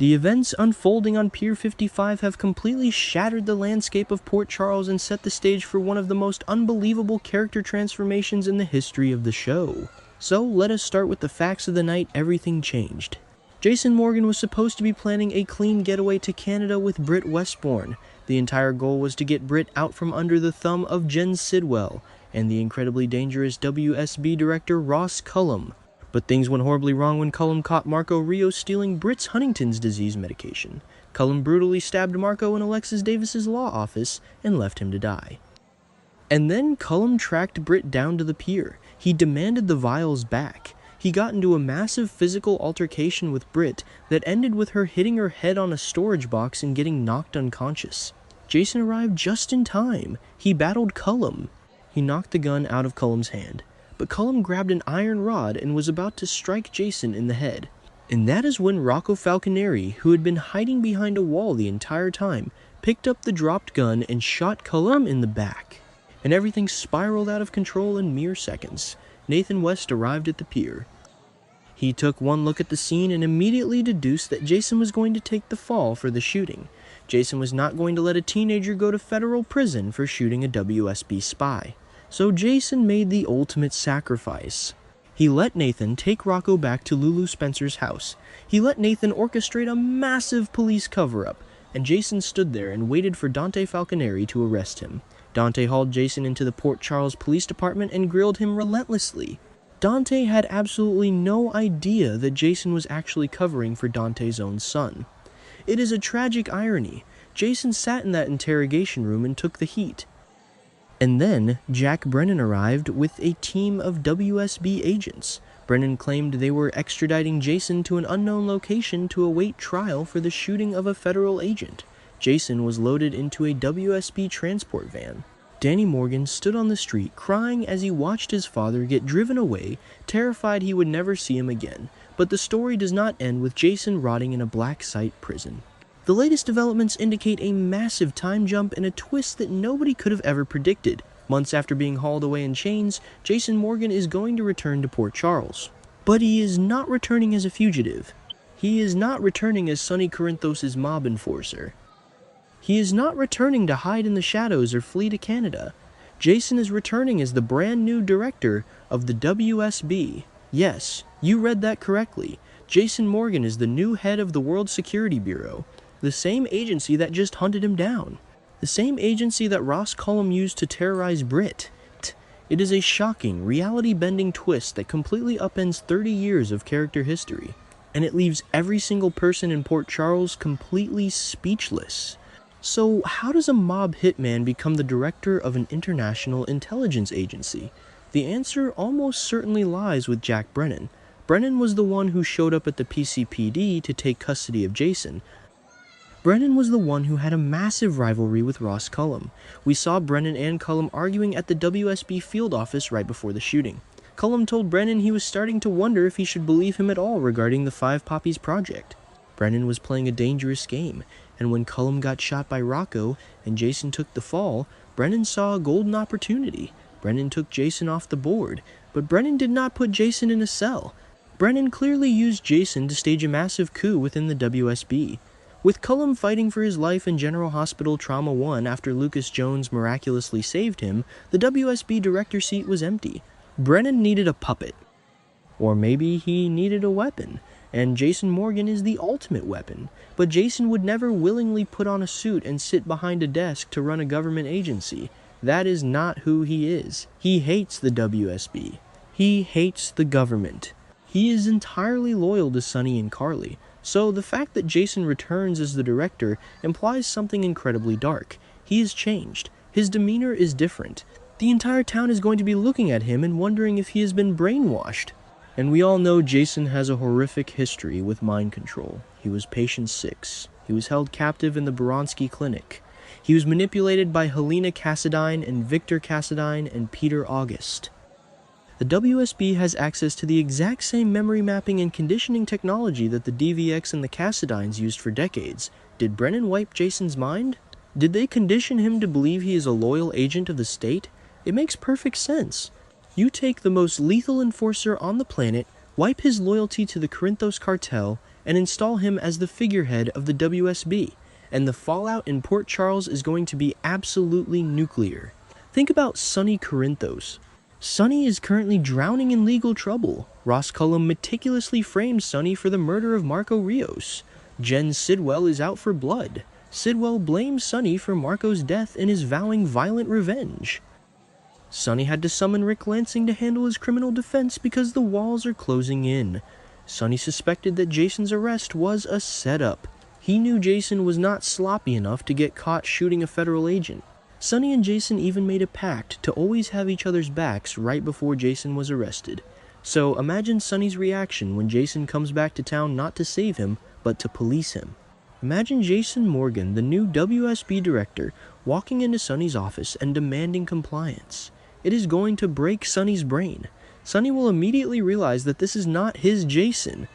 The events unfolding on Pier 55 have completely shattered the landscape of Port Charles and set the stage for one of the most unbelievable character transformations in the history of the show. So let us start with the facts of the night everything changed. Jason Morgan was supposed to be planning a clean getaway to Canada with Britt Westbourne. The entire goal was to get Britt out from under the thumb of Jen Sidwell and the incredibly dangerous WSB director Ross Cullum. But things went horribly wrong when Cullum caught Marco Rio stealing Britt's Huntington's disease medication. Cullum brutally stabbed Marco in Alexis Davis's law office and left him to die. And then Cullum tracked Britt down to the pier. He demanded the vials back. He got into a massive physical altercation with Britt that ended with her hitting her head on a storage box and getting knocked unconscious. Jason arrived just in time. He battled Cullum. He knocked the gun out of Cullum's hand, but Cullum grabbed an iron rod and was about to strike Jason in the head. And that is when Rocco Falconeri, who had been hiding behind a wall the entire time, picked up the dropped gun and shot Cullum in the back. And everything spiraled out of control in mere seconds. Nathan West arrived at the pier. He took one look at the scene and immediately deduced that Jason was going to take the fall for the shooting. Jason was not going to let a teenager go to federal prison for shooting a WSB spy. So Jason made the ultimate sacrifice. He let Nathan take Rocco back to Lulu Spencer's house. He let Nathan orchestrate a massive police cover-up, and Jason stood there and waited for Dante Falconeri to arrest him. Dante hauled Jason into the Port Charles Police Department and grilled him relentlessly. Dante had absolutely no idea that Jason was actually covering for Dante's own son. It is a tragic irony. Jason sat in that interrogation room and took the heat. And then Jack Brennan arrived with a team of WSB agents. Brennan claimed they were extraditing Jason to an unknown location to await trial for the shooting of a federal agent. Jason was loaded into a WSB transport van. Danny Morgan stood on the street crying as he watched his father get driven away, terrified he would never see him again. But the story does not end with Jason rotting in a black site prison. The latest developments indicate a massive time jump and a twist that nobody could have ever predicted. Months after being hauled away in chains, Jason Morgan is going to return to Port Charles. But he is not returning as a fugitive. He is not returning as Sonny Corinthos' mob enforcer. He is not returning to hide in the shadows or flee to Canada. Jason is returning as the brand new director of the WSB. Yes, you read that correctly. Jason Morgan is the new head of the World Security Bureau, the same agency that just hunted him down. The same agency that Ross Cullum used to terrorize Britt. It is a shocking, reality-bending twist that completely upends 30 years of character history, and it leaves every single person in Port Charles completely speechless. So how does a mob hitman become the director of an international intelligence agency? The answer almost certainly lies with Jack Brennan. Brennan was the one who showed up at the PCPD to take custody of Jason. Brennan was the one who had a massive rivalry with Ross Cullum. We saw Brennan and Cullum arguing at the WSB field office right before the shooting. Cullum told Brennan he was starting to wonder if he should believe him at all regarding the Five Poppies project. Brennan was playing a dangerous game, and when Cullum got shot by Rocco and Jason took the fall, Brennan saw a golden opportunity. Brennan took Jason off the board, but Brennan did not put Jason in a cell. Brennan clearly used Jason to stage a massive coup within the WSB. With Cullum fighting for his life in General Hospital Trauma 1 after Lucas Jones miraculously saved him, the WSB director seat was empty. Brennan needed a puppet. Or maybe he needed a weapon. And Jason Morgan is the ultimate weapon. But Jason would never willingly put on a suit and sit behind a desk to run a government agency. That is not who he is. He hates the WSB. He hates the government. He is entirely loyal to Sonny and Carly. So the fact that Jason returns as the director implies something incredibly dark. He has changed. His demeanor is different. The entire town is going to be looking at him and wondering if he has been brainwashed. And we all know Jason has a horrific history with mind control. He was patient 6. He was held captive in the Boronsky Clinic. He was manipulated by Helena Cassadine and Victor Cassadine and Peter August. The WSB has access to the exact same memory mapping and conditioning technology that the DVX and the Cassadines used for decades. Did Brennan wipe Jason's mind? Did they condition him to believe he is a loyal agent of the state? It makes perfect sense. You take the most lethal enforcer on the planet, wipe his loyalty to the Corinthos cartel, and install him as the figurehead of the WSB, and the fallout in Port Charles is going to be absolutely nuclear. Think about Sonny Corinthos. Sonny is currently drowning in legal trouble. Ross Cullum meticulously frames Sonny for the murder of Marco Rios. Jen Sidwell is out for blood. Sidwell blames Sonny for Marco's death and is vowing violent revenge. Sonny had to summon Rick Lansing to handle his criminal defense because the walls are closing in. Sonny suspected that Jason's arrest was a setup. He knew Jason was not sloppy enough to get caught shooting a federal agent. Sonny and Jason even made a pact to always have each other's backs right before Jason was arrested. So imagine Sonny's reaction when Jason comes back to town not to save him, but to police him. Imagine Jason Morgan, the new WSB director, walking into Sonny's office and demanding compliance. It is going to break Sonny's brain. Sonny will immediately realize that this is not his Jason.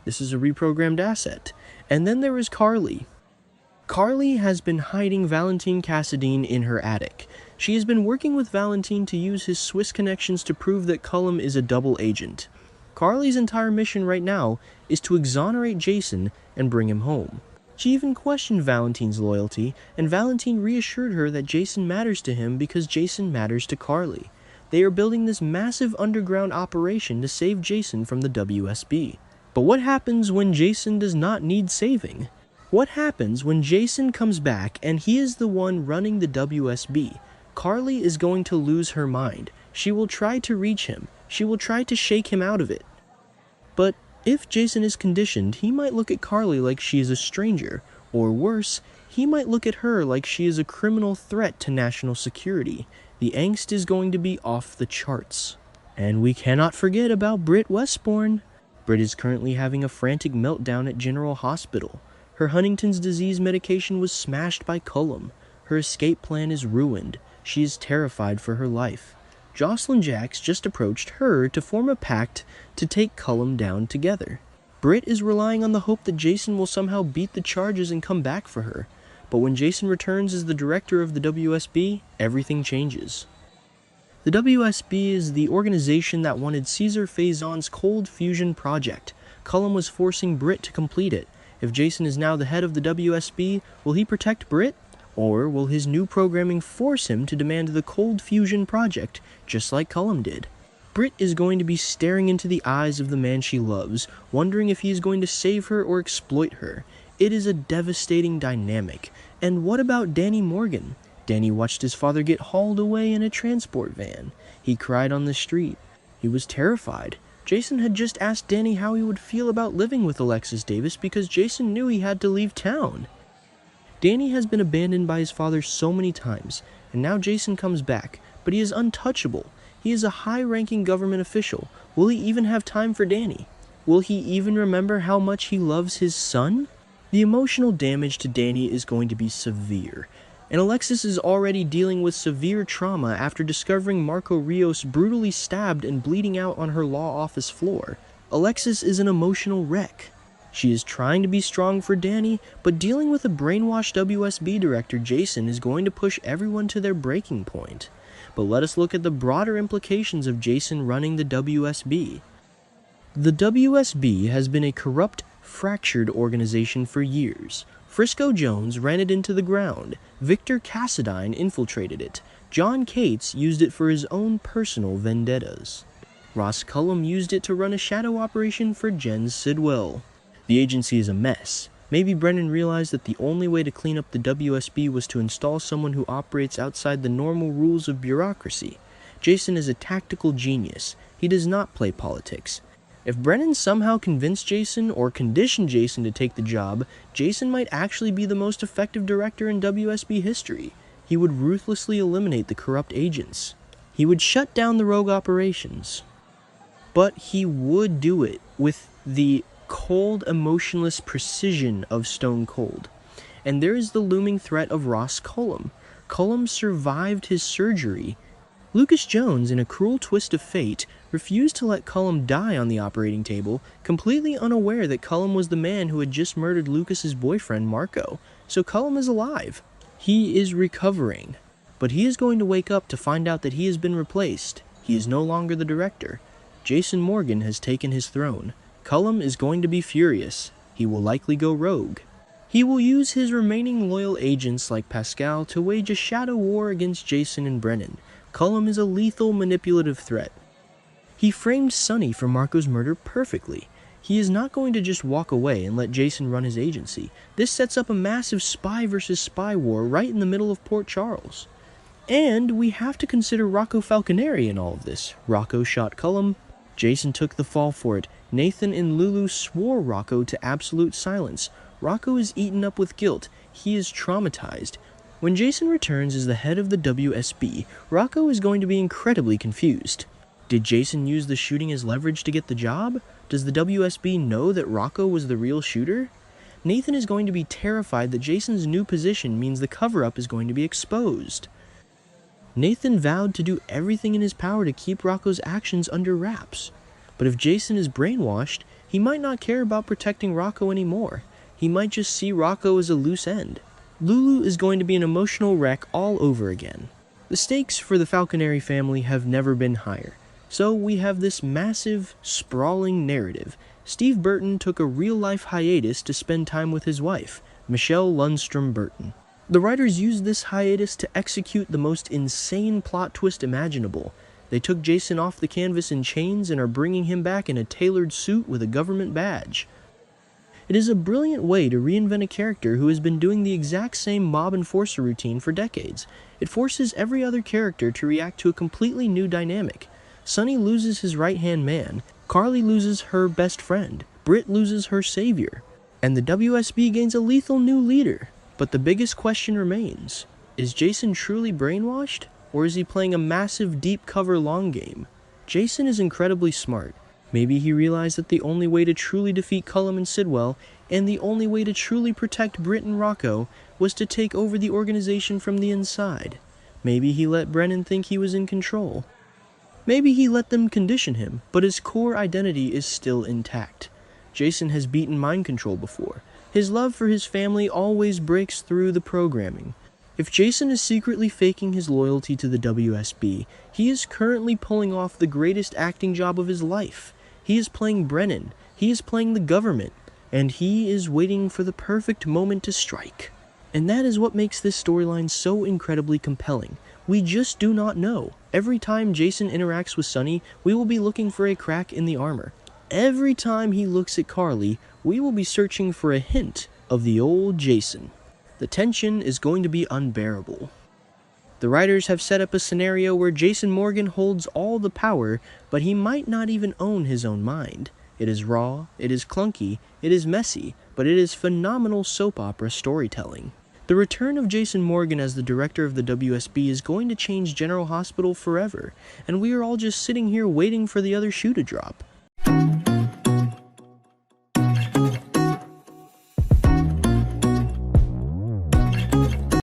This is a reprogrammed asset. And then there is Carly. Carly has been hiding Valentine Cassadine in her attic. She has been working with Valentine to use his Swiss connections to prove that Cullum is a double agent. Carly's entire mission right now is to exonerate Jason and bring him home. She even questioned Valentine's loyalty, and Valentine reassured her that Jason matters to him because Jason matters to Carly. They are building this massive underground operation to save Jason from the WSB. But what happens when Jason does not need saving? What happens when Jason comes back and he is the one running the WSB? Carly is going to lose her mind. She will try to reach him. She will try to shake him out of it. But if Jason is conditioned, he might look at Carly like she is a stranger, or worse, he might look at her like she is a criminal threat to national security. The angst is going to be off the charts. And we cannot forget about Britt Westbourne. Britt is currently having a frantic meltdown at General Hospital. Her Huntington's disease medication was smashed by Cullum. Her escape plan is ruined. She is terrified for her life. Jocelyn Jacks just approached her to form a pact to take Cullum down together. Britt is relying on the hope that Jason will somehow beat the charges and come back for her. But when Jason returns as the director of the WSB, everything changes. The WSB is the organization that wanted Caesar Faison's cold fusion project. Cullum was forcing Britt to complete it. If Jason is now the head of the WSB, will he protect Britt? Or will his new programming force him to demand the cold fusion project, just like Cullum did? Britt is going to be staring into the eyes of the man she loves, wondering if he is going to save her or exploit her. It is a devastating dynamic. And what about Danny Morgan? Danny watched his father get hauled away in a transport van. He cried on the street. He was terrified. Jason had just asked Danny how he would feel about living with Alexis Davis because Jason knew he had to leave town. Danny has been abandoned by his father so many times, and now Jason comes back, but he is untouchable. He is a high-ranking government official. Will he even have time for Danny? Will he even remember how much he loves his son? The emotional damage to Danny is going to be severe, and Alexis is already dealing with severe trauma after discovering Marco Rios brutally stabbed and bleeding out on her law office floor. Alexis is an emotional wreck. She is trying to be strong for Danny, but dealing with a brainwashed WSB director, Jason, is going to push everyone to their breaking point. But let us look at the broader implications of Jason running the WSB. The WSB has been a corrupt, fractured organization for years. Frisco Jones ran it into the ground. Victor Cassadine infiltrated it. John Cates used it for his own personal vendettas. Ross Cullum used it to run a shadow operation for Jen Sidwell. The agency is a mess. Maybe Brennan realized that the only way to clean up the WSB was to install someone who operates outside the normal rules of bureaucracy. Jason is a tactical genius. He does not play politics. If Brennan somehow convinced Jason or conditioned Jason to take the job, Jason might actually be the most effective director in WSB history. He would ruthlessly eliminate the corrupt agents. He would shut down the rogue operations. But he would do it with the cold, emotionless precision of Stone Cold. And there is the looming threat of Ross Cullum. Cullum survived his surgery. Lucas Jones, in a cruel twist of fate, refused to let Cullum die on the operating table, completely unaware that Cullum was the man who had just murdered Lucas's boyfriend, Marco. So Cullum is alive. He is recovering. But he is going to wake up to find out that he has been replaced. He is no longer the director. Jason Morgan has taken his throne. Cullum is going to be furious. He will likely go rogue. He will use his remaining loyal agents like Pascal to wage a shadow war against Jason and Brennan. Cullum is a lethal, manipulative threat. He framed Sonny for Marco's murder perfectly. He is not going to just walk away and let Jason run his agency. This sets up a massive spy versus spy war right in the middle of Port Charles. And we have to consider Rocco Falconeri in all of this. Rocco shot Cullum. Jason took the fall for it. Nathan and Lulu swore Rocco to absolute silence. Rocco is eaten up with guilt. He is traumatized. When Jason returns as the head of the WSB, Rocco is going to be incredibly confused. Did Jason use the shooting as leverage to get the job? Does the WSB know that Rocco was the real shooter? Nathan is going to be terrified that Jason's new position means the cover-up is going to be exposed. Nathan vowed to do everything in his power to keep Rocco's actions under wraps. But if Jason is brainwashed, he might not care about protecting Rocco anymore. He might just see Rocco as a loose end. Lulu is going to be an emotional wreck all over again. The stakes for the Falconeri family have never been higher. So we have this massive, sprawling narrative. Steve Burton took a real-life hiatus to spend time with his wife, Michelle Lundstrom Burton. The writers used this hiatus to execute the most insane plot twist imaginable. They took Jason off the canvas in chains and are bringing him back in a tailored suit with a government badge. It is a brilliant way to reinvent a character who has been doing the exact same mob enforcer routine for decades. It forces every other character to react to a completely new dynamic. Sonny loses his right-hand man, Carly loses her best friend, Britt loses her savior, and the WSB gains a lethal new leader. But the biggest question remains, is Jason truly brainwashed, or is he playing a massive deep cover long game? Jason is incredibly smart. Maybe he realized that the only way to truly defeat Cullum and Sidwell, and the only way to truly protect Britt and Rocco, was to take over the organization from the inside. Maybe he let Brennan think he was in control. Maybe he let them condition him, but his core identity is still intact. Jason has beaten mind control before. His love for his family always breaks through the programming. If Jason is secretly faking his loyalty to the WSB, he is currently pulling off the greatest acting job of his life. He is playing Brennan, he is playing the government, and he is waiting for the perfect moment to strike. And that is what makes this storyline so incredibly compelling. We just do not know. Every time Jason interacts with Sonny, we will be looking for a crack in the armor. Every time he looks at Carly, we will be searching for a hint of the old Jason. The tension is going to be unbearable. The writers have set up a scenario where Jason Morgan holds all the power, but he might not even own his own mind. It is raw, it is clunky, it is messy, but it is phenomenal soap opera storytelling. The return of Jason Morgan as the director of the WSB is going to change General Hospital forever, and we are all just sitting here waiting for the other shoe to drop.